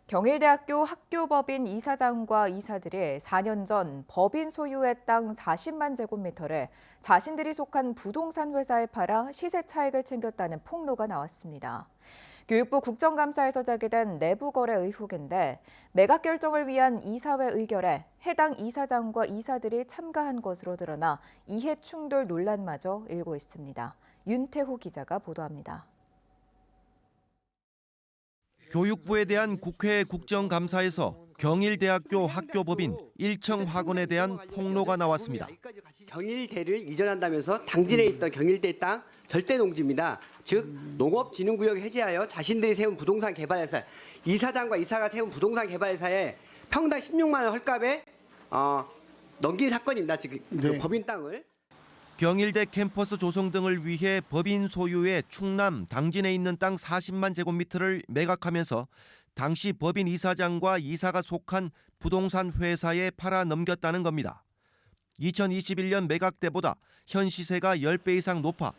경일대학교 학교법인 이사장과 이사들이 4년 전 법인 소유의 땅 40만 제곱미터를 자신들이 속한 부동산 회사에 팔아 시세 차익을 챙겼다는 폭로가 나왔습니다. 교육부 국정감사에서 제기된 내부 거래 의혹인데 매각 결정을 위한 이사회 의결에 해당 이사장과 이사들이 참가한 것으로 드러나 이해 충돌 논란마저 일고 있습니다. 윤태호 기자가 보도합니다. 교육부에 대한 국회 국정감사에서 경일대학교 학교법인 일청학원에 대한 폭로가 나왔습니다. 경일대를 이전한다면서 당진에 있던 경일대 땅 절대 농지입니다. 즉 농업진흥구역 해제하여 자신들이 세운 부동산 개발회사, 이사장과 이사가 세운 부동산 개발회사에 평당 16만 원 헐값에 넘긴 사건입니다. 즉 그 법인 땅을. 경일대 캠퍼스 조성 등을 위해 법인 소유의 충남 당진에 있는 땅 40만 제곱미터를 매각하면서 당시 법인 이사장과 이사가 속한 부동산 회사에 팔아 넘겼다는 겁니다. 2021년 매각 때보다 현 시세가 10배 이상 높아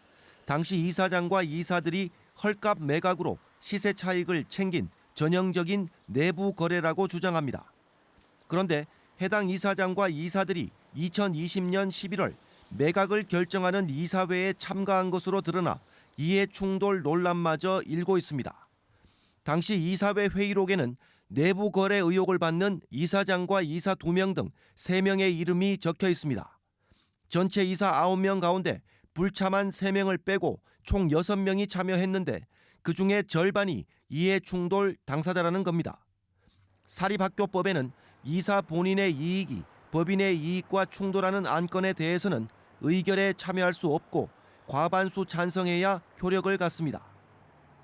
당시 이사장과 이사들이 헐값 매각으로 시세 차익을 챙긴 전형적인 내부 거래라고 주장합니다. 그런데 해당 이사장과 이사들이 2020년 11월 매각을 결정하는 이사회에 참가한 것으로 드러나 이해 충돌 논란마저 일고 있습니다. 당시 이사회 회의록에는 내부 거래 의혹을 받는 이사장과 이사 2명 등 3명의 이름이 적혀 있습니다. 전체 이사 9명 가운데 불참한 3명을 빼고 총 6명이 참여했는데 그중에 절반이 이해 충돌 당사자라는 겁니다. 사립학교법에는 이사 본인의 이익이 법인의 이익과 충돌하는 안건에 대해서는 의결에 참여할 수 없고 과반수 찬성해야 효력을 갖습니다.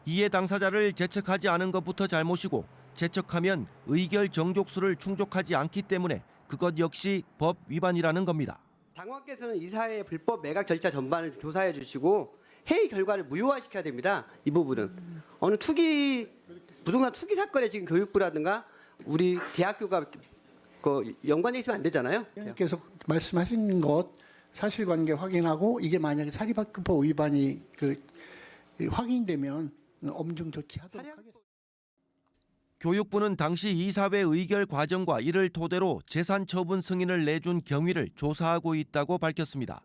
이해 당사자를 제척하지 않은 것부터 잘못이고 제척하면 의결 정족수를 충족하지 않기 때문에 그것 역시 법 위반이라는 겁니다. 당원께서는 이사회의 불법 매각 절차 전반을 조사해 주시고 회의 결과를 무효화시켜야 됩니다. 이 부분은 어느 부동산 투기 사건에 지금 교육부라든가 우리 대학교가 연관돼 있으면 안 되잖아요. 의원님께서 말씀하신 것 사실관계 확인하고 이게 만약에 사립학교법 위반이 확인되면 엄중 조치하도록 하겠습니다. 교육부는 당시 이사회 의결 과정과 이를 토대로 재산 처분 승인을 내준 경위를 조사하고 있다고 밝혔습니다.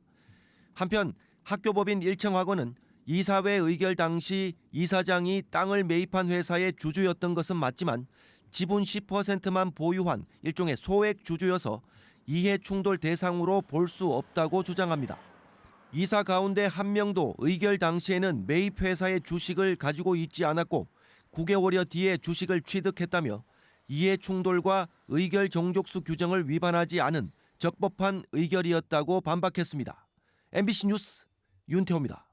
한편 학교법인 일청학원은 이사회 의결 당시 이사장이 땅을 매입한 회사의 주주였던 것은 맞지만 지분 10%만 보유한 일종의 소액 주주여서 이해 충돌 대상으로 볼 수 없다고 주장합니다. 이사 가운데 한 명도 의결 당시에는 매입 회사의 주식을 가지고 있지 않았고 9개월여 뒤에 주식을 취득했다며 이해 충돌과 의결 정족수 규정을 위반하지 않은 적법한 의결이었다고 반박했습니다. MBC 뉴스 윤태호입니다.